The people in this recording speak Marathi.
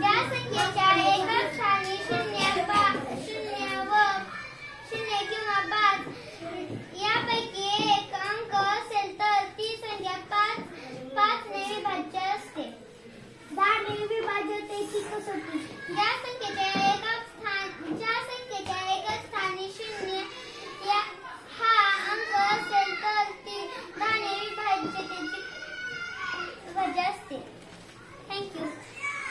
ज्या संख्येच्या एकक स्थानी शून्य किंवा 5 यापैकी एक अंक असेल तर ती संख्या 5 ने विभाज्य असते. 10 ने विभाज्यतेची कसोटी. ज्या संख्येच्या